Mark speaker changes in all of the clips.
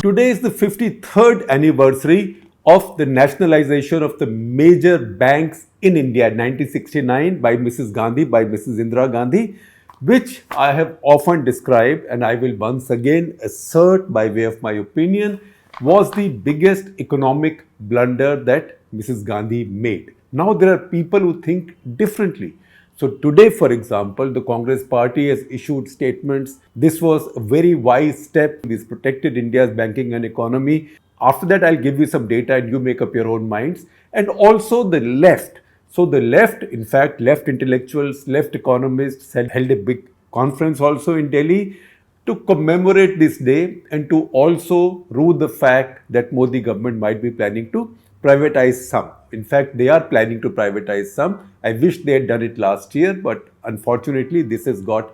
Speaker 1: Today is the 53rd anniversary of the nationalization of the major banks in India, 1969, by Mrs. Gandhi, by Mrs. Indira Gandhi, which I have often described, and I will once again assert by way of my opinion, was the biggest economic blunder that Mrs. Gandhi made. Now there are people who think differently. So today, for example, the Congress party has issued statements. This was a very wise step. This protected India's banking and economy. After that, I'll give you some data and you make up your own minds. And also the left. So the left, in fact, left intellectuals, left economists held a big conference also in Delhi to commemorate this day and to also rue the fact that Modi government might be planning to privatize some. In fact, they are planning to privatize some. I wish they had done it last year, but unfortunately, this has got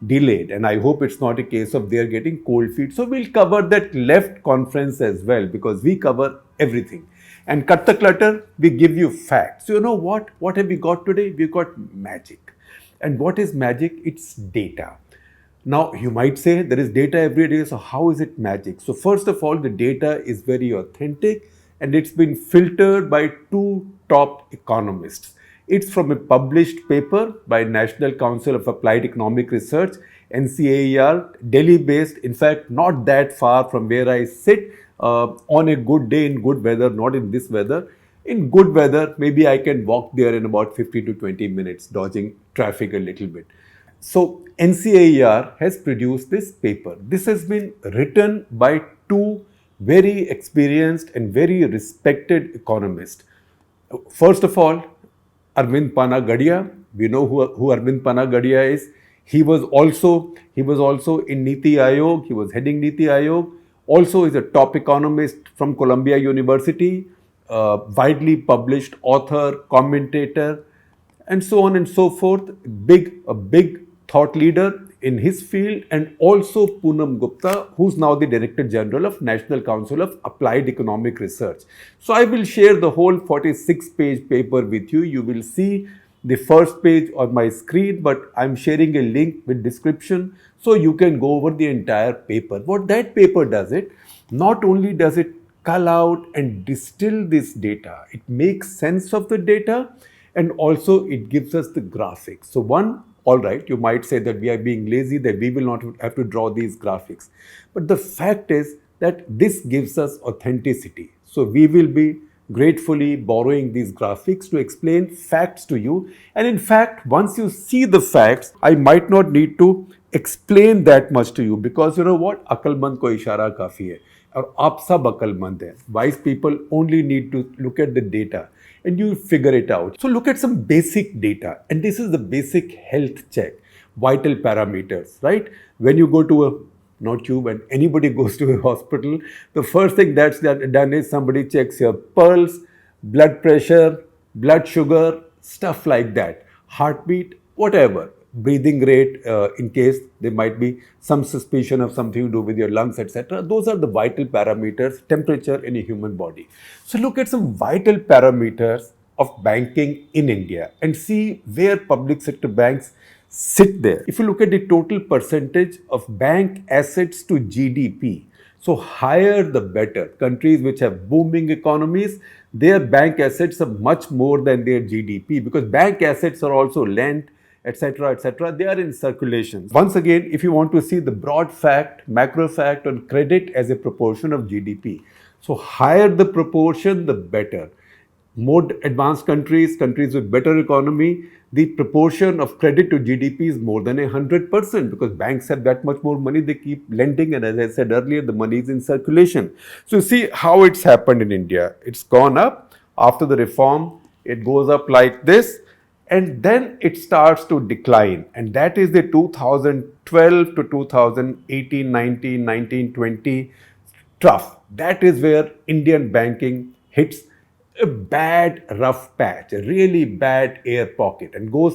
Speaker 1: delayed. And I hope it's not a case of they're getting cold feet. So we'll cover that left conference as well because we cover everything. And cut the clutter, we give you facts. So you know what? What have we got today? We've got magic. And what is magic? It's data. Now, you might say there is data every day, so how is it magic? So first of all, the data is very authentic and it's been filtered by two top economists. It's from a published paper by National Council of Applied Economic Research, NCAER, Delhi-based, in fact, not that far from where I sit, on a good day in good weather, not in this weather. In good weather, maybe I can walk there in about 15 to 20 minutes, dodging traffic a little bit. So NCAER has produced this paper. This has been written by two very experienced and very respected economists. First of all, Arvind Panagadia. We know who Arvind Panagadia is. He was also in Niti Aayog. He was heading Niti Aayog. Also is a top economist from Columbia University, widely published author, commentator, and so on and so forth. A big thought leader in his field, and also Poonam Gupta, who's now the Director General of National Council of Applied Economic Research. So I will share the whole 46-page paper with you. You will see the first page on my screen, but I'm sharing a link with description so you can go over the entire paper. What that paper does it, not only does it cull out and distill this data, it makes sense of the data and also it gives us the graphics. So one, all right, you might say that we are being lazy, that we will not have to draw these graphics. But the fact is that this gives us authenticity. So we will be gratefully borrowing these graphics to explain facts to you. And in fact, once you see the facts, I might not need to explain that much to you because you know what? Akalmand ko ishara kafi hai. और आप सब अक्लमंद हैं. Wise people only need to look at the data and you figure it out. So look at some basic data, and this is the basic health check, vital parameters, right? When you go to when anybody goes to a hospital, the first thing that's done is somebody checks your pulse, blood pressure, blood sugar, stuff like that, heartbeat, whatever. Breathing rate, in case there might be some suspicion of something to do with your lungs, etc. Those are the vital parameters, temperature in a human body. So look at some vital parameters of banking in India and see where public sector banks sit there. If you look at the total percentage of bank assets to GDP, so higher the better. Countries which have booming economies, their bank assets are much more than their GDP because bank assets are also lent, etc., etc. They are in circulation. Once again, if you want to see the broad fact, macro fact on credit as a proportion of GDP, so higher the proportion, the better. More advanced countries with better economy, the proportion of credit to GDP is more than 100% because banks have that much more money, they keep lending, and as I said earlier, the money is in circulation. So you see how it's happened in India. It's gone up after the reform, it goes up like this, and then it starts to decline, and that is the 2012 to 2018, 19, 19, 20 trough. That is where Indian banking hits a bad rough patch, a really bad air pocket, and goes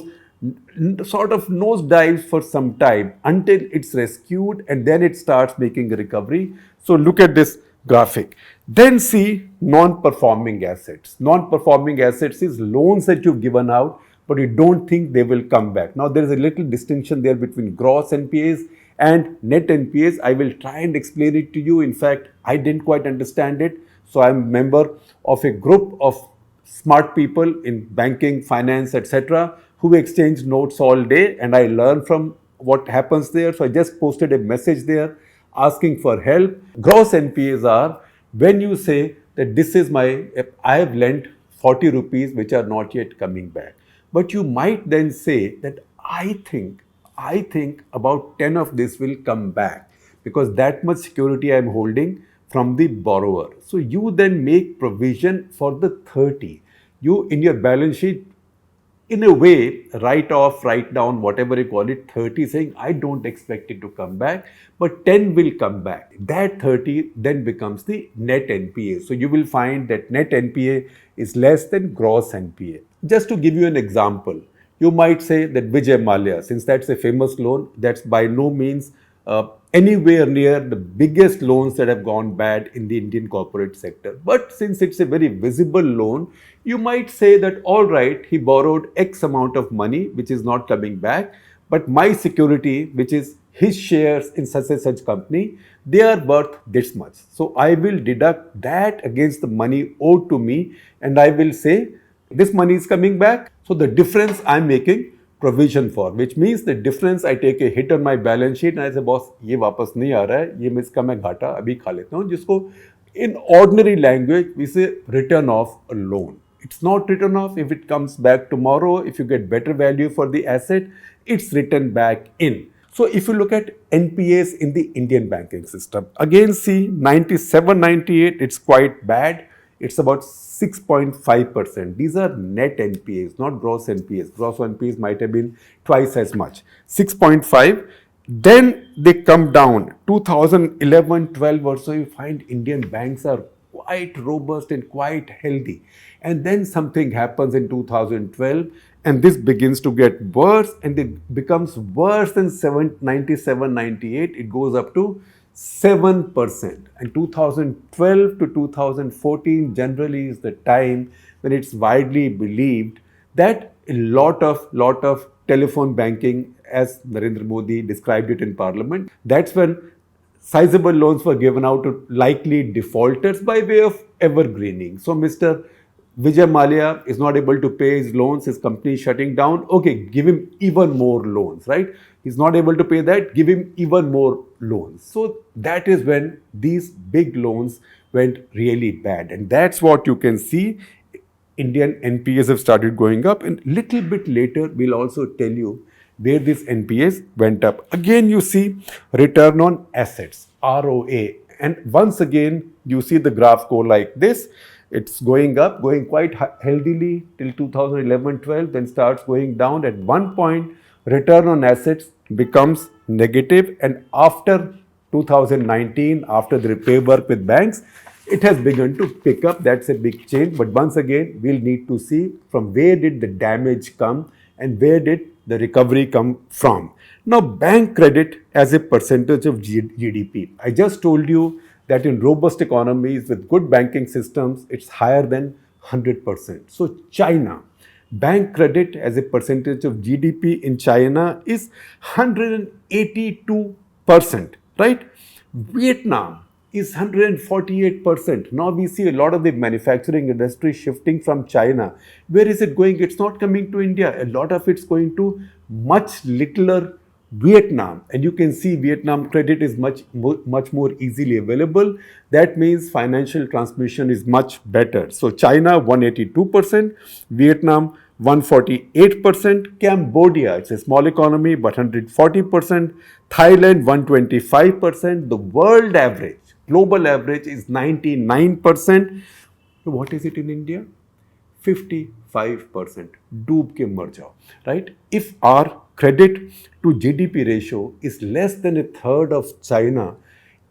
Speaker 1: sort of nosedives for some time until it's rescued and then it starts making a recovery. So look at this graphic. Then see non-performing assets. Non-performing assets is loans that you've given out but you don't think they will come back. Now there is a little distinction there between gross NPAs And net NPAs, I will try and explain it to you. In fact, I didn't quite understand it. So I'm a member of a group of smart people in banking, finance, etc., who exchange notes all day, and I learn from what happens there. So I just posted a message there asking for help. Gross NPAs are when you say that this is I have lent 40 rupees which are not yet coming back. But you might then say that I think about 10 of this will come back because that much security I am holding from the borrower. So you then make provision for the 30. You in your balance sheet, in a way, write off, write down, whatever you call it, 30, saying, I don't expect it to come back, but 10 will come back. That 30 then becomes the net NPA. So you will find that net NPA is less than gross NPA. Just to give you an example, you might say that Vijay Mallya, since that's a famous loan, that's by no means anywhere near the biggest loans that have gone bad in the Indian corporate sector. But since it's a very visible loan, you might say that, all right, he borrowed X amount of money, which is not coming back, but my security, which is his shares in such and such company, they are worth this much. So I will deduct that against the money owed to me, and I will say, this money is coming back. So the difference I'm making provision for, which means the difference I take a hit on my balance sheet and I say, boss, ये वापस नहीं आ रहा है, ये मैं इसका मैं घाटा अभी खा लेता हूँ, जिसको in ordinary language we say return off a loan. It's not written off. If it comes back tomorrow, if you get better value for the asset, it's written back in. So if you look at NPAs in the Indian banking system, again see 97, 98, it's quite bad. It's about 6.5%. These are net NPAs, not gross NPAs. Gross NPAs might have been twice as much. 6.5. Then they come down. 2011, 12 or so, you find Indian banks are quite robust and quite healthy. And then something happens in 2012 and this begins to get worse and it becomes worse than 97, 98. It goes up to 7%. And 2012 to 2014 generally is the time when it's widely believed that a lot of telephone banking, as Narendra Modi described it in Parliament, that's when sizable loans were given out to likely defaulters by way of evergreening. So Mr. Vijay Mallya is not able to pay his loans, his company is shutting down. Okay, give him even more loans, right? He's not able to pay that, give him even more loans. So that is when these big loans went really bad. And that's what you can see. Indian NPAs have started going up. And little bit later, we'll also tell you where these NPAs went up. Again, you see return on assets, ROA. And once again, you see the graph go like this. It's going up, going quite healthily till 2011-12, then starts going down. At one point, return on assets becomes negative, and after 2019, after the repair work with banks, it has begun to pick up. That's a big change. But once again, we'll need to see from where did the damage come and where did the recovery come from. Now, bank credit as a percentage of GDP. I just told you that in robust economies with good banking systems, it's higher than 100%. So China, bank credit as a percentage of GDP in China is 182%, right? Vietnam is 148%. Now we see a lot of the manufacturing industry shifting from China. Where is it going? It's not coming to India. A lot of it's going to much littler Vietnam, and you can see Vietnam credit is much more easily available. That means financial transmission is much better. So China 182%, Vietnam 148%, Cambodia, it's a small economy but 140%, Thailand 125%, the world average, global average is 99%. So what is it in India? 55%. डूब के मर जाओ, right? If our credit to GDP ratio is less than a third of China,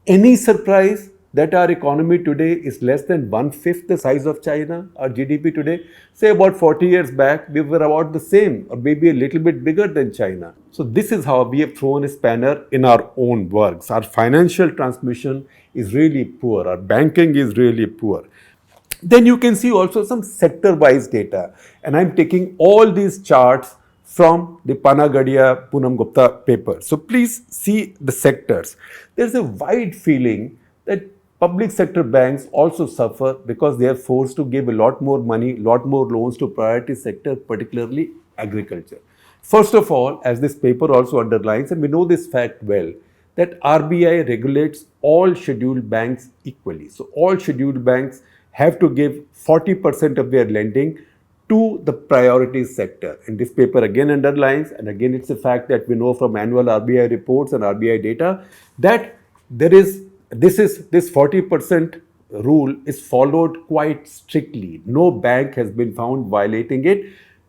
Speaker 1: any surprise that our economy today is less than 1/5 the size of China, our GDP today? Say about 40 years back, we were about the same or maybe a little bit bigger than China. So this is how we have thrown a spanner in our own works. Our financial transmission is really poor. Our banking is really poor. Then you can see also some sector-wise data. And I'm taking all these charts from the Panagadia Poonam Gupta paper. So please see the sectors. There's a wide feeling that public sector banks also suffer because they are forced to give a lot more money, lot more loans to priority sector, particularly agriculture. First of all, as this paper also underlines, and we know this fact well, that RBI regulates all scheduled banks equally. So all scheduled banks have to give 40% of their lending to the priority sector. And this paper again underlines, and again it's a fact that we know from annual RBI reports and RBI data, that this 40% rule is followed quite strictly. No bank has been found violating it,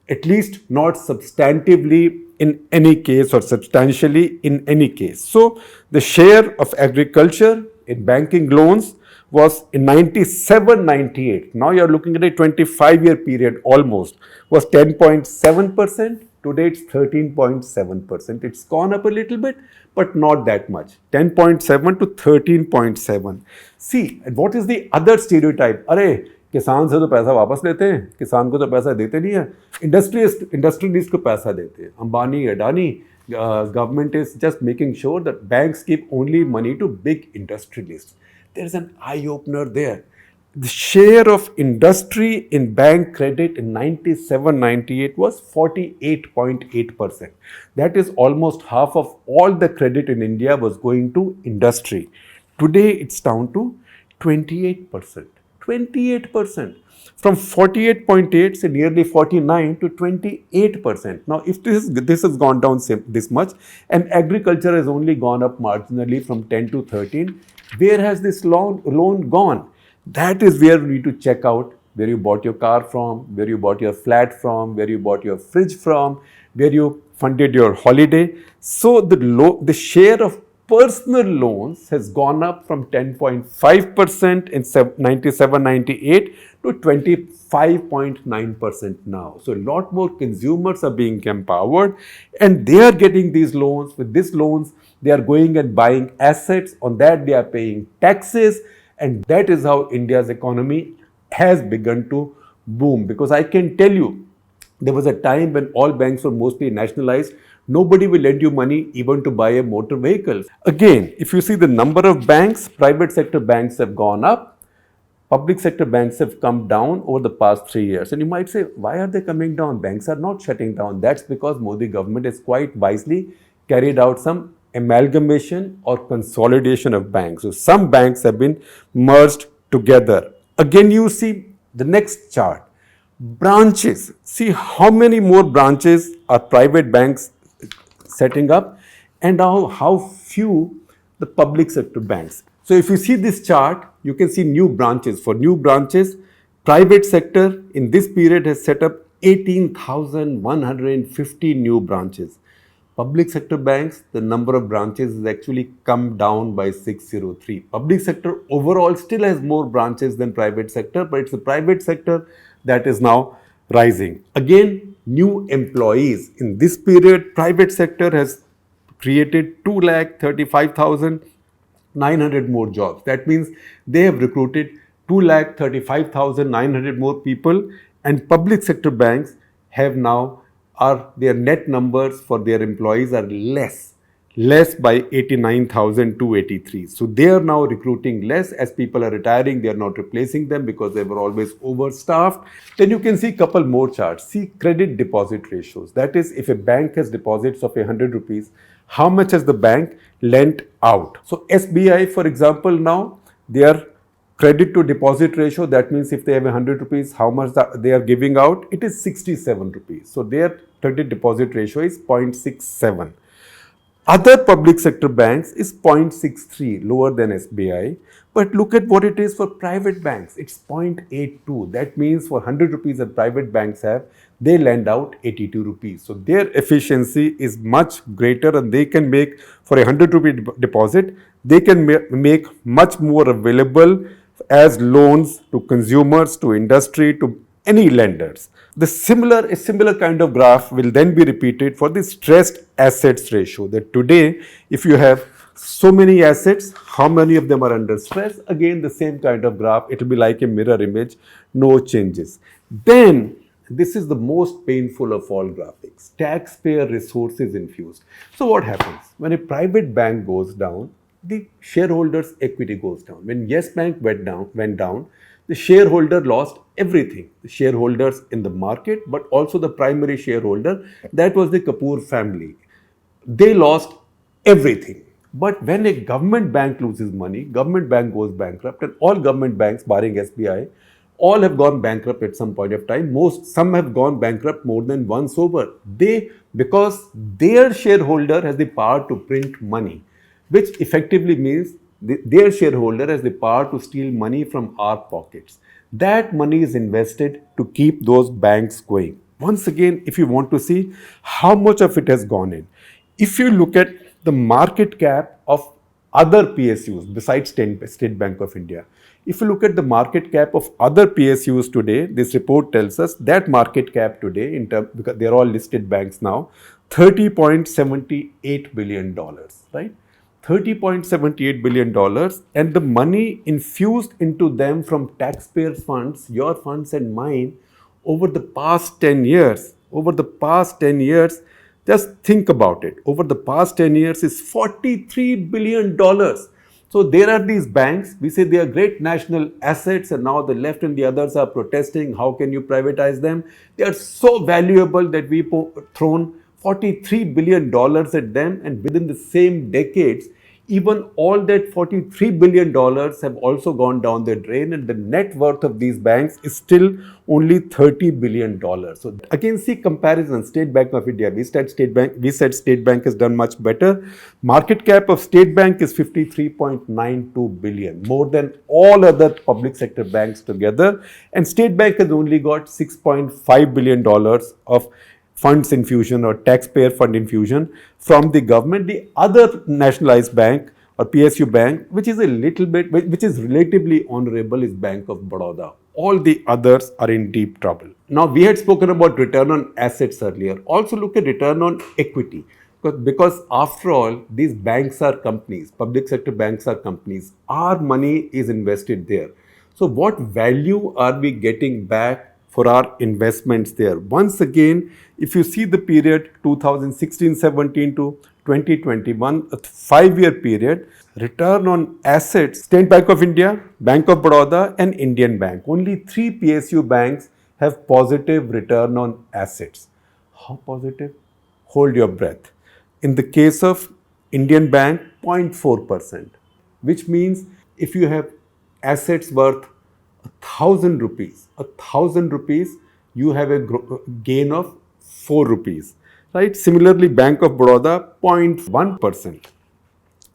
Speaker 1: at least not substantively in any case or substantially in any case. So the share of agriculture in banking loans was in 97-98. Now you're looking at a 25-year period almost, was 10.7%. Today it's 13.7%. It's gone up a little bit, but not that much. 10.7 to 13.7. See, and what is the other stereotype? अरे किसान से तो पैसा वापस लेते हैं, किसान को तो पैसा देते नहीं है, इंडस्ट्रियलिस्ट को पैसा देते हैं, Ambani, Adani. Government is just making sure that banks give only money to big industrialists. There's an eye-opener there. The share of industry in bank credit in 97-98 was 48.8%. That is almost half of all the credit in India was going to industry. Today it's down to 28%. 28%. From 48.8 to nearly 49 to 28%. Now, if this has gone down this much, and agriculture has only gone up marginally from 10 to 13, where has this loan gone? That is where we need to check out where you bought your car from, where you bought your flat from, where you bought your fridge from, where you funded your holiday. So the share of personal loans has gone up from 10.5% in 97-98 to 25.9% now. So a lot more consumers are being empowered and they are getting these loans. With these loans, they are going and buying assets. On that, they are paying taxes. And that is how India's economy has begun to boom. Because I can tell you, there was a time when all banks were mostly nationalized. Nobody will lend you money even to buy a motor vehicle. Again, if you see the number of banks, private sector banks have gone up. Public sector banks have come down over the past 3 years. And you might say, why are they coming down? Banks are not shutting down. That's because Modi government has quite wisely carried out some amalgamation or consolidation of banks. So some banks have been merged together. Again, you see the next chart. Branches. See how many more branches are private banks setting up and how few the public sector banks. So if you see this chart, you can see new branches. For new branches, private sector in this period has set up 18,150 new branches. Public sector banks, the number of branches has actually come down by 603. Public sector overall still has more branches than private sector, but it's the private sector that is now rising. Again, new employees. In this period, private sector has created 2,35,900 more jobs. That means they have recruited 2,35,900 more people, and public sector banks have now their net numbers for their employees are less by 89,283. So they are now recruiting less. As people are retiring, they are not replacing them because they were always overstaffed. Then you can see a couple more charts. See credit deposit ratios. That is, if a bank has deposits of 100 rupees, how much has the bank lent out? So SBI, for example, now their credit to deposit ratio, that means if they have 100 rupees, how much they are giving out? It is 67 rupees. So their credit deposit ratio is 0.67. Other public sector banks is 0.63, lower than SBI. But look at what it is for private banks. It's 0.82. That means for 100 rupees that private banks have, they lend out 82 rupees. So their efficiency is much greater and they can make, for a 100 rupee deposit, they can make much more available as loans to consumers, to industry, to any lenders. A similar kind of graph will then be repeated for the stressed assets ratio. That today, if you have so many assets, how many of them are under stress? Again, the same kind of graph. It will be like a mirror image, no changes. Then This is the most painful of all graphics. Taxpayer resources infused. So what happens? When a private bank goes down, the shareholders' equity goes down. When Yes Bank went down, the shareholder lost everything. The shareholders in the market, but also the primary shareholder, that was the Kapoor family. They lost everything. But when a government bank loses money, government bank goes bankrupt, and all government banks, barring SBI, all have gone bankrupt at some point of time. Some have gone bankrupt more than once over. Because their shareholder has the power to print money, which effectively means their shareholder has the power to steal money from our pockets. That money is invested to keep those banks going. Once again, if you want to see how much of it has gone in, if you look at the market cap of other PSUs besides State Bank of India, if you look at the market cap of other PSUs today, this report tells us that market cap today, because they're all listed banks now, $30.78 billion, right? $30.78 billion, and the money infused into them from taxpayers' funds, your funds and mine, over the past 10 years. Just think about it. Over the past 10 years is $43 billion. So there are these banks, we say they are great national assets, and now the left and the others are protesting, how can you privatize them? They are so valuable that we thrown $43 billion at them, and within the same decades, even all that $43 billion have also gone down the drain, and the net worth of these banks is still only $30 billion. So again, see comparison. State Bank of India, we said State Bank has done much better. Market cap of State Bank is $53.92 billion, more than all other public sector banks together. And State Bank has only got $6.5 billion of funds infusion or taxpayer fund infusion from the government. The other nationalized bank or PSU bank, which is relatively honorable, is Bank of Baroda. All the others are in deep trouble. Now, we had spoken about return on assets earlier. Also look at return on equity. Because after all, these banks are companies, public sector banks are companies. Our money is invested there. So what value are we getting back for our investments there? Once again, if you see the period 2016-17 to 2021, a 5-year period, return on assets, State Bank of India, Bank of Baroda and Indian Bank. Only 3 PSU banks have positive return on assets. How positive? Hold your breath. In the case of Indian Bank, 0.4%, which means if you have assets worth 1,000 rupees, you have a gain of 4 rupees, right? Similarly, Bank of Baroda, 0.1%.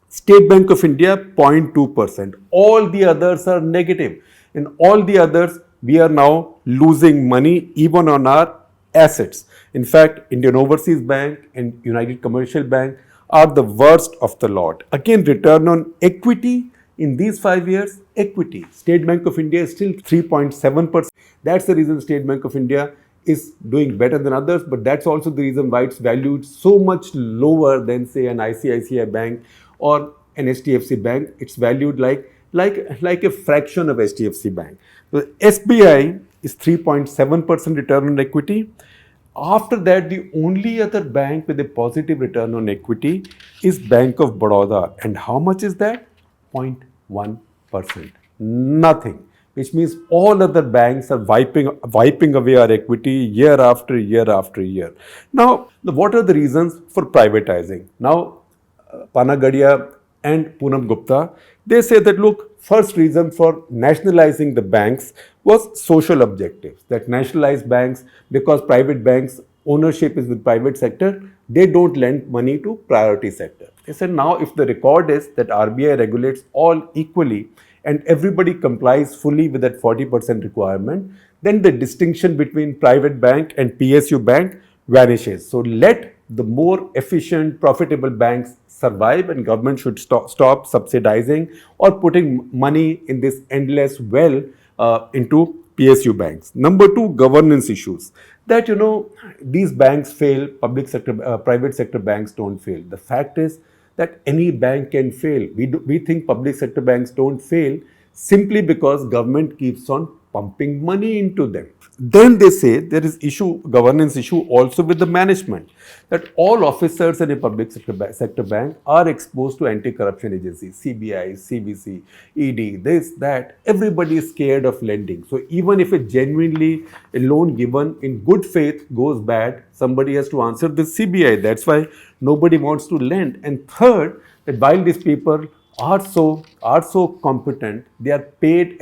Speaker 1: State Bank of India, 0.2%. All the others are negative. In all the others, we are now losing money even on our assets. In fact, Indian Overseas Bank and United Commercial Bank are the worst of the lot. Again, return on equity in these 5 years, equity. State Bank of India is still 3.7%. That's the reason State Bank of India is doing better than others, but that's also the reason why it's valued so much lower than, say, an ICICI Bank or an HDFC Bank. It's valued like a fraction of HDFC Bank. The SBI is 3.7% return on equity. After that, the only other bank with a positive return on equity is Bank of Baroda. And how much is that? 0.1%. Nothing. Which means all other banks are wiping away our equity year after year after year. Now, what are the reasons for privatizing? Now, Panna Gadia and Poonam Gupta, they say that, look, first reason for nationalizing the banks was social objectives. That nationalized banks, because private banks, ownership is with private sector, they don't lend money to priority sector. They said now if the record is that RBI regulates all equally and everybody complies fully with that 40% requirement, then the distinction between private bank and PSU bank vanishes. So let the more efficient, profitable banks survive, and government should stop subsidizing or putting money in this endless well into PSU banks. Number 2, governance issues. That, these banks fail, private sector banks don't fail. The fact is that any bank can fail. We think public sector banks don't fail simply because government keeps on pumping money into them. Then they say there is governance issue also with the management, that all officers in a public sector bank are exposed to anti-corruption agencies, CBI, CBC, ED, this, that. Everybody is scared of lending. So even if a loan given in good faith goes bad, somebody has to answer the CBI. That's why nobody wants to lend. And third, that while these people are so competent, they are paid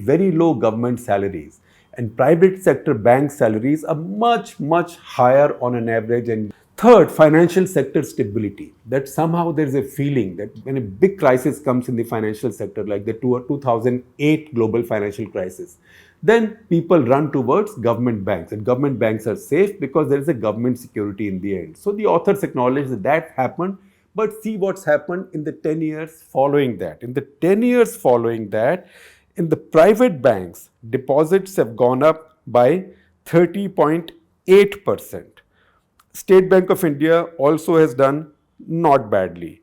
Speaker 1: very low government salaries, and private sector bank salaries are much higher on an average. And third, financial sector stability, that somehow there is a feeling that when a big crisis comes in the financial sector, like the 2008 global financial crisis, then people run towards government banks, and government banks are safe because there is a government security in the end. So the authors acknowledge that that happened, but see what's happened in the 10 years following that. In the 10 years following that, in the private banks, deposits have gone up by 30.8%. State Bank of India also has done not badly.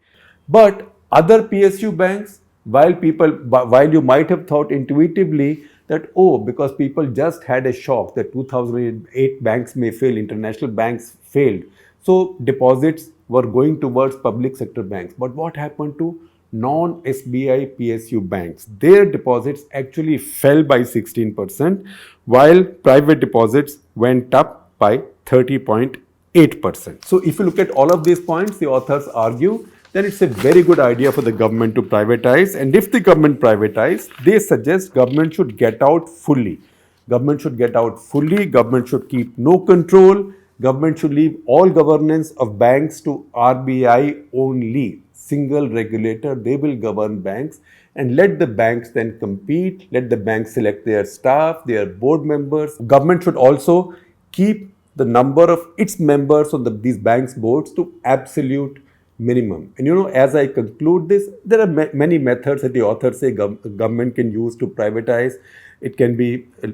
Speaker 1: But other PSU banks, while you might have thought intuitively that, oh, because people just had a shock that 2008 banks may fail, international banks failed, so deposits were going towards public sector banks. But what happened to non-SBI PSU banks? Their deposits actually fell by 16%, while private deposits went up by 30.8%. So if you look at all of these points, the authors argue then it's a very good idea for the government to privatize. And if the government privatize, they suggest government should get out fully. Government should get out fully. Government should keep no control. Government should leave all governance of banks to RBI only. Single regulator, they will govern banks, and let the banks then compete. Let the banks select their staff, their board members. Government should also keep the number of its members on these banks' boards to absolute minimum. And as I conclude this, there are many methods that the authors say government can use to privatize. It can be a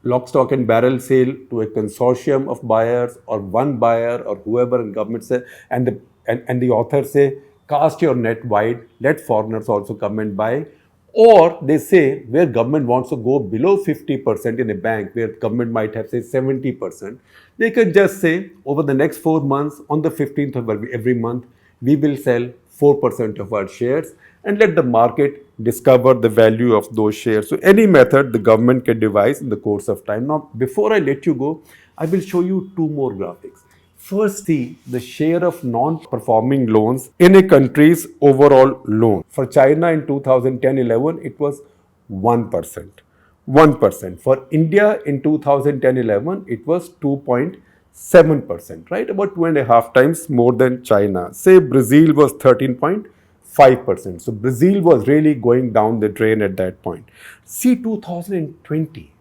Speaker 1: lock, stock and barrel sale to a consortium of buyers or one buyer or whoever, and government say, and the authors say, cast your net wide, let foreigners also come and buy. Or they say where government wants to go below 50% in a bank, where government might have say 70%, they can just say over the next 4 months, on the 15th of every month, we will sell 4% of our shares and let the market discover the value of those shares. So any method the government can devise in the course of time. Now, before I let you go, I will show you 2 more graphics. First, see the share of non-performing loans in a country's overall loan. For China in 2010-11, it was 1%. 1%. For India in 2010-11, it was 2.7%, right? About 2.5 times more than China. Say Brazil was 13.5%. So Brazil was really going down the drain at that point. See 2020.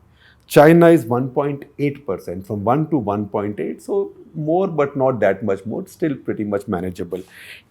Speaker 1: China is 1.8%, from 1 to 1.8, so more but not that much more, still pretty much manageable.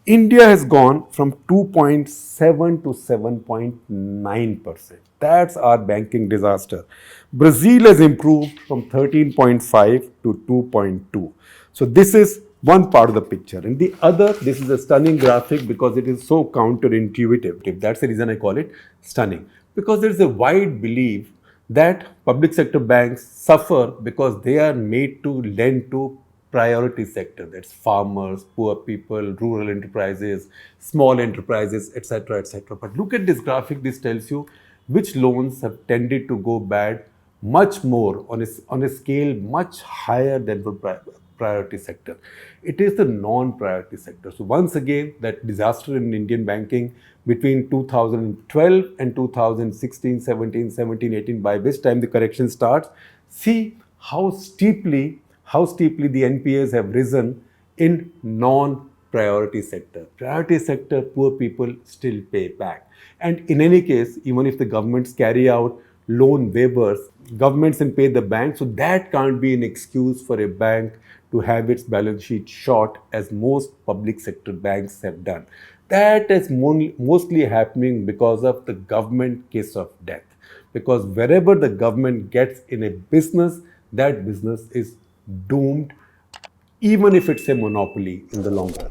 Speaker 1: India has gone from 2.7 to 7.9%. That's our banking disaster. Brazil has improved from 13.5 to 2.2. So this is one part of the picture. And the other, this is a stunning graphic because it is so counterintuitive. That's the reason I call it stunning. Because there is a wide belief that public sector banks suffer because they are made to lend to priority sector, that's farmers, poor people, rural enterprises, small enterprises, etc., etc. But look at this graphic. This tells you which loans have tended to go bad much more on a scale much higher than for priority sector. It is the non-priority sector. So once again, that disaster in Indian banking between 2012 and 2016, 17, 18, by which time the correction starts, see how steeply the NPAs have risen in non-priority sector. Priority sector, poor people still pay back. And in any case, even if the governments carry out loan waivers, governments can pay the bank, so that can't be an excuse for a bank to have its balance sheet short, as most public sector banks have done. That is mostly happening because of the government case of death. Because wherever the government gets in a business, that business is doomed, even if it's a monopoly in the long run.